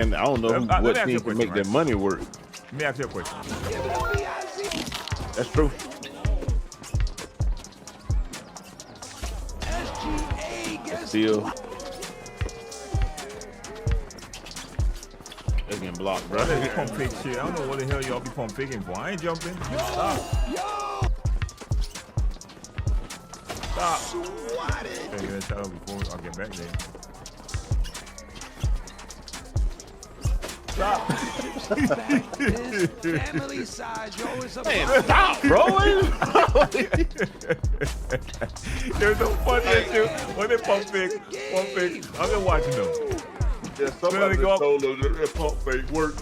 And I don't know what team can make their money work. Let me ask you a question. That's true. Still, they getting blocked, bro. They pump fake shit. I don't know what the hell y'all be pump faking for. I ain't jumping. Stop. Stop. Hey, you gonna tell before I get back there. Stop. Man, stop, bro. There's no funny shit when they pump fake. I've been watching them. Yeah, somebody told them that pump fake work.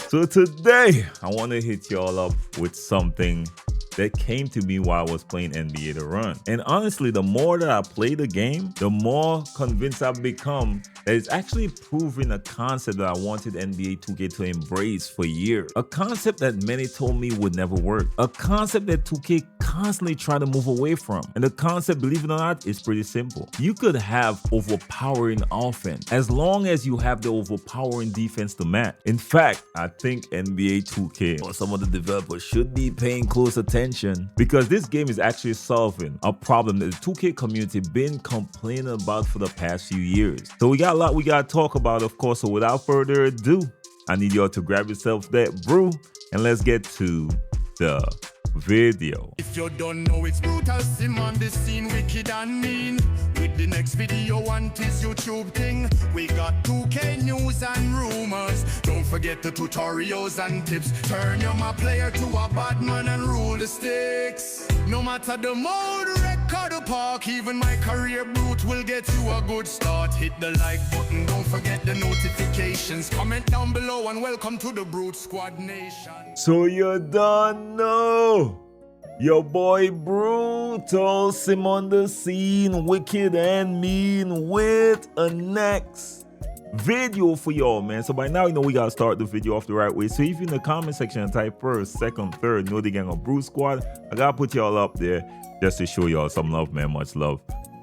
So today, I want to hit y'all up with something that came to me while I was playing NBA The Run. And honestly, the more that I play the game, the more convinced I've become that it's actually proving a concept that I wanted NBA 2K to embrace for years. A concept that many told me would never work. A concept that 2K constantly try to move away from. And the concept, believe it or not, is pretty simple. You could have overpowering offense as long as you have the overpowering defense to match. In fact, I think NBA 2K or some of the developers should be paying close attention because this game is actually solving a problem that the 2K community been complaining about for the past few years. So we got a lot we gotta talk about, of course. So without further ado, I need y'all to grab yourself that brew and let's get to the video. If you don't know, it's Brutalsim on the scene, wicked and mean. With the next video on this YouTube thing, we got 2K news and rumors. Don't forget the tutorials and tips. Turn your my player to a bad man and rule the sticks. No matter the mode, record or park, even my career brute will get you a good start. Hit the like button, don't forget the notifications. Comment down below and welcome to the Brute Squad Nation. So you don't know. Your boy Brutalsim on the scene, wicked and mean, with a next video for y'all, man. So by now, you know we gotta start the video off the right way. So if you in the comment section and type first, second, third, know the gang of Brute Squad, I gotta put y'all up there just to show y'all some love, man. Much love,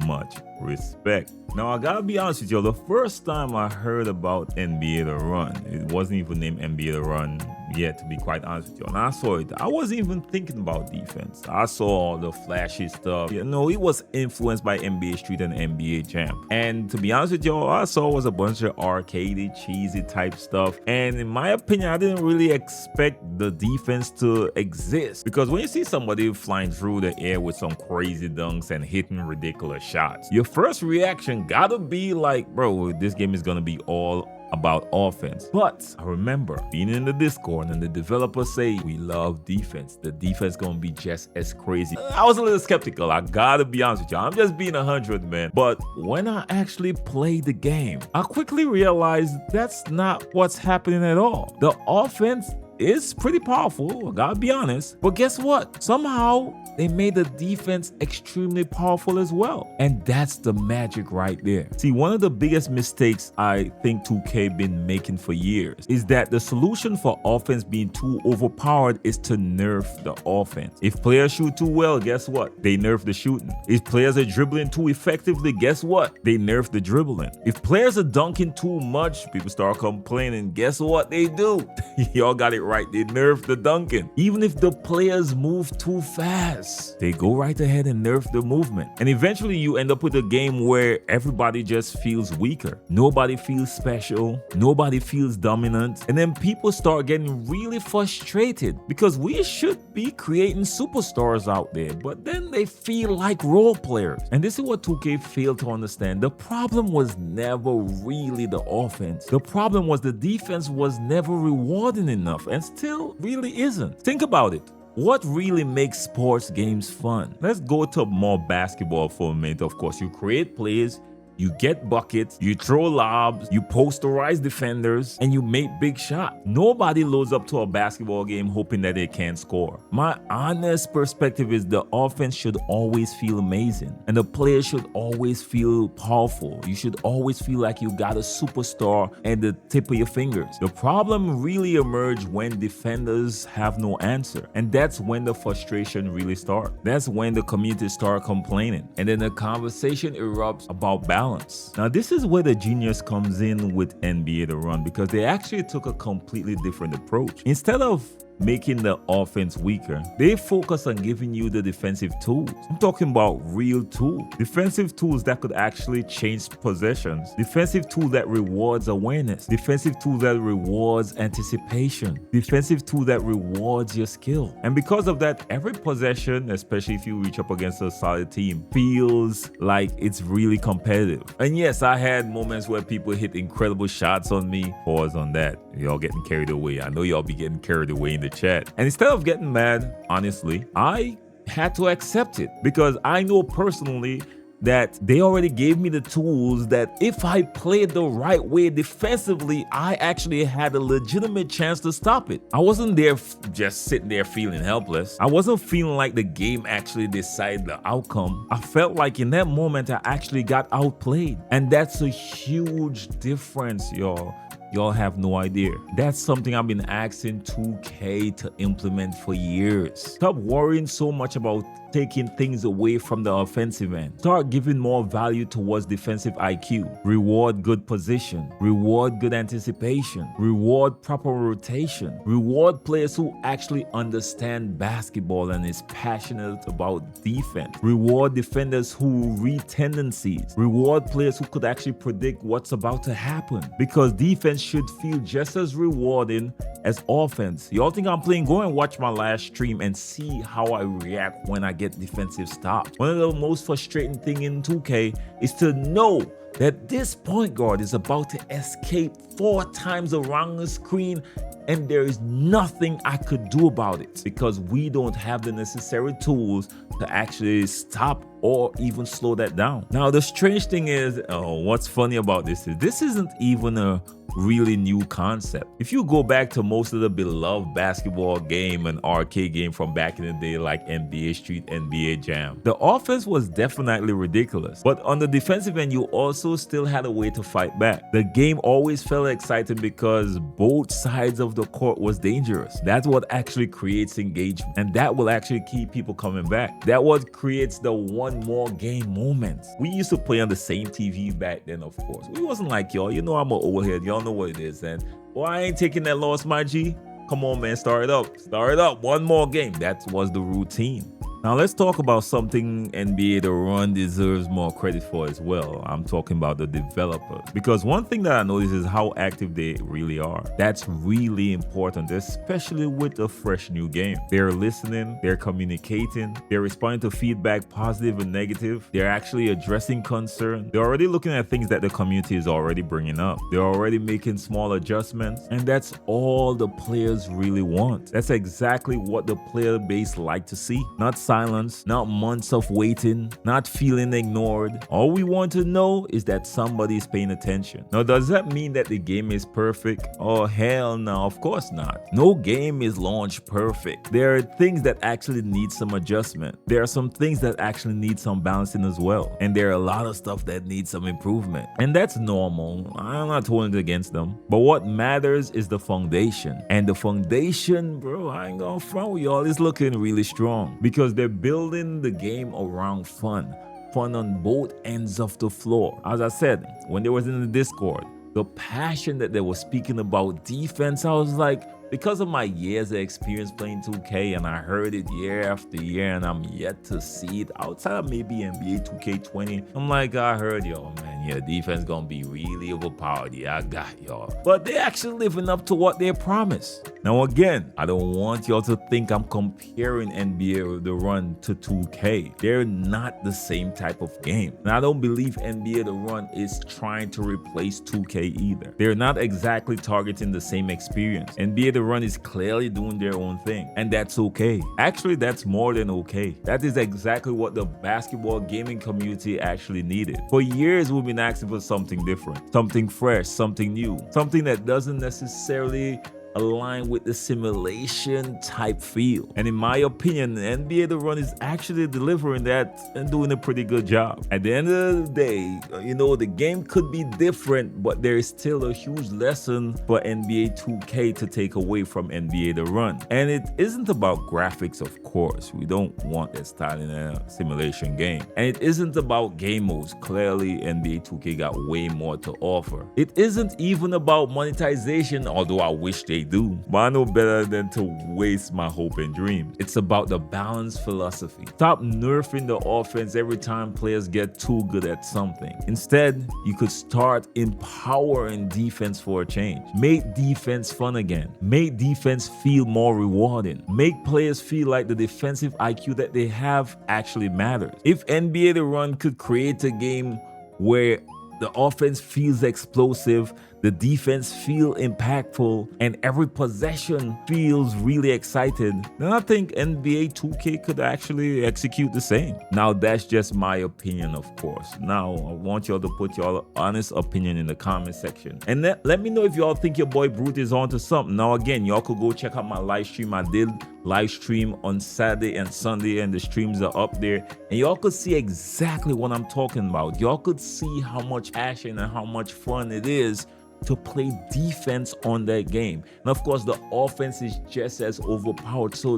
much respect. Now I gotta be honest with y'all, the first time I heard about NBA The Run, it wasn't even named NBA The Run yet, to be quite honest with you. And I saw it, I wasn't even thinking about defense. I saw all the flashy stuff. You know, it was influenced by NBA Street and NBA Jam. And to be honest with y'all, all I saw was a bunch of arcadey, cheesy type stuff. And in my opinion, I didn't really expect the defense to exist. Because when you see somebody flying through the air with some crazy dunks and hitting ridiculous shots, your first reaction gotta be like, bro, this game is gonna be all about offense. But I remember being in the Discord and the developers say, we love defense. The defense gonna be just as crazy. I was a little skeptical, I gotta be honest with you. I'm just being 100, man. But when I actually played the game, I quickly realized that's not what's happening at all. The offense is pretty powerful, I gotta be honest. But guess what? Somehow they made the defense extremely powerful as well. And that's the magic right there. See, one of the biggest mistakes I think 2K been making for years is that the solution for offense being too overpowered is to nerf the offense. If players shoot too well, guess what? They nerf the shooting. If players are dribbling too effectively, guess what? They nerf the dribbling. If players are dunking too much, people start complaining. Guess what they do? Y'all got it right, they nerf the dunking. Even if the players move too fast, they go right ahead and nerf the movement. And eventually you end up with a game where everybody just feels weaker. Nobody feels special. Nobody feels dominant. And then people start getting really frustrated because we should be creating superstars out there, but then they feel like role players. And this is what 2K failed to understand. The problem was never really the offense. The problem was the defense was never rewarding enough and still really isn't. Think about it. What really makes sports games fun? Let's go to more basketball for a minute. Of course, you create plays, you get buckets, you throw lobs, you posterize defenders, and you make big shots. Nobody loads up to a basketball game hoping that they can score. My honest perspective is the offense should always feel amazing, and the players should always feel powerful. You should always feel like you got a superstar at the tip of your fingers. The problem really emerges when defenders have no answer, and that's when the frustration really starts. That's when the community starts complaining, and then the conversation erupts about balance. balance. Now, this is where the genius comes in with NBA The Run, because they actually took a completely different approach. Instead of making the offense weaker, they focus on giving you the defensive tools. I'm talking about real tools. Defensive tools that could actually change possessions. Defensive tool that rewards awareness. Defensive tool that rewards anticipation. Defensive tool that rewards your skill. And because of that, every possession, especially if you reach up against a solid team, feels like it's really competitive. And yes, I had moments where people hit incredible shots on me. Pause on that. Y'all getting carried away. I know y'all be getting carried away in the chat. And instead of getting mad, honestly, I had to accept it, because I know personally that they already gave me the tools that if I played the right way defensively, I actually had a legitimate chance to stop it. I wasn't there just sitting there feeling helpless. I wasn't feeling like the game actually decided the outcome. I felt like in that moment I actually got outplayed. And that's a huge difference, y'all. Y'all have no idea. That's something I've been asking 2K to implement for years. Stop worrying so much about taking things away from the offensive end. Start giving more value towards defensive IQ. Reward good position. Reward good anticipation. Reward proper rotation. Reward players who actually understand basketball and is passionate about defense. Reward defenders who read tendencies. Reward players who could actually predict what's about to happen. Because defense should feel just as rewarding as offense. Y'all think I'm playing? Go and watch my last stream and see how I react when I get defensive stops. One of the most frustrating thing in 2K is to know that this point guard is about to escape 4 times around the screen and there is nothing I could do about it, because we don't have the necessary tools to actually stop or even slow that down. Now, the strange thing is, what's funny about this is this isn't even a really new concept. If you go back to most of the beloved basketball game and arcade game from back in the day, like NBA Street, NBA Jam, the offense was definitely ridiculous. But on the defensive end, you also still had a way to fight back. The game always felt exciting because both sides of the court was dangerous. That's what actually creates engagement, and that will actually keep people coming back. That what creates the one more game moments. We used to play on the same TV back then, of course. We wasn't like y'all. You know I'm an old head. Y'all know what it is. And well, I ain't taking that loss, my G. Come on, man. Start it up. Start it up. One more game. That was the routine. Now let's talk about something NBA The Run deserves more credit for as well. I'm talking about the developers. Because one thing that I notice is how active they really are. That's really important, especially with a fresh new game. They're listening, they're communicating, they're responding to feedback, positive and negative. They're actually addressing concern. They're already looking at things that the community is already bringing up. They're already making small adjustments, and that's all the players really want. That's exactly what the player base like to see. Not silence, not months of waiting, not feeling ignored. All we want to know is that somebody is paying attention. Now, does that mean that the game is perfect? Oh, hell no, of course not. No game is launched perfect. There are things that actually need some adjustment. There are some things that actually need some balancing as well. And there are a lot of stuff that needs some improvement. And that's normal. I'm not holding it against them. But what matters is the foundation. And the foundation, bro, I ain't gonna front with y'all, is looking really strong. Because they're building the game around fun on both ends of the floor. As I said, when they was in the Discord, the passion that they were speaking about defense, I was like, because of my years of experience playing 2K, and I heard it year after year, and I'm yet to see it outside of maybe NBA 2K20. I'm like, I heard y'all, man. Yeah, defense gonna be really overpowered. Yeah, I got y'all. But they actually living up to what they promised. Now again, I don't want y'all to think I'm comparing NBA The Run to 2K. They're not the same type of game. And I don't believe NBA The Run is trying to replace 2K either. They're not exactly targeting the same experience. NBA The Run is clearly doing their own thing, and that's okay. Actually, that's more than okay. That is exactly what the basketball gaming community actually needed. For years, we've been asking for something different, something fresh, something new, something that doesn't necessarily align with the simulation type feel. And in my opinion, NBA The Run is actually delivering that and doing a pretty good job. At the end of the day, you know, the game could be different, but there is still a huge lesson for NBA 2K to take away from NBA The Run. And it isn't about graphics, of course. We don't want that style in a simulation game. And it isn't about game modes. Clearly, NBA 2K got way more to offer. It isn't even about monetization, although I wish they do. But I know better than to waste my hope and dreams. It's about the balanced philosophy. Stop nerfing the offense every time players get too good at something. Instead, you could start empowering defense for a change. Make defense fun again. Make defense feel more rewarding. Make players feel like the defensive IQ that they have actually matters. If NBA The Run could create a game where the offense feels explosive, the defense feels impactful, and every possession feels really excited, then I think NBA 2K could actually execute the same. Now, that's just my opinion, of course. Now, I want y'all to put your honest opinion in the comment section. And let me know if y'all think your boy Brute is onto something. Now, again, y'all could go check out my live stream. I did live stream on Saturday and Sunday, and the streams are up there. And y'all could see exactly what I'm talking about. Y'all could see how much passion and how much fun it is to play defense on that game. And of course, the offense is just as overpowered. So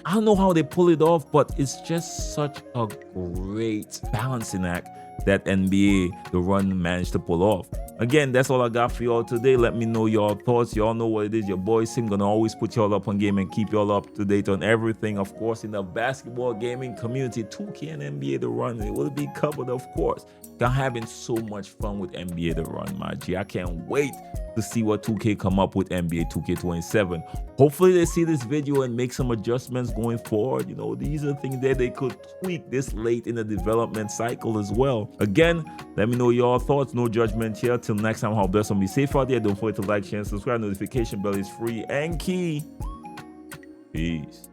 I don't know how they pull it off, but it's just such a great balancing act that NBA The Run managed to pull off. Again, that's all I got for y'all today. Let me know your thoughts. Y'all know what it is. Your boy Sim gonna always put y'all up on game and keep y'all up to date on everything. Of course, in the basketball gaming community, 2K and NBA The Run, it will be covered, of course. I'm having so much fun with NBA The Run, my G. I can't wait to see what 2K come up with NBA 2K27. Hopefully they see this video and make some adjustments going forward. You know, these are things that they could tweak this late in the development cycle as well. Again, let me know your thoughts. No judgment here. Till next time, how blessed and be safe out there. Don't forget to like, share, and subscribe. Notification bell is free and key. Peace.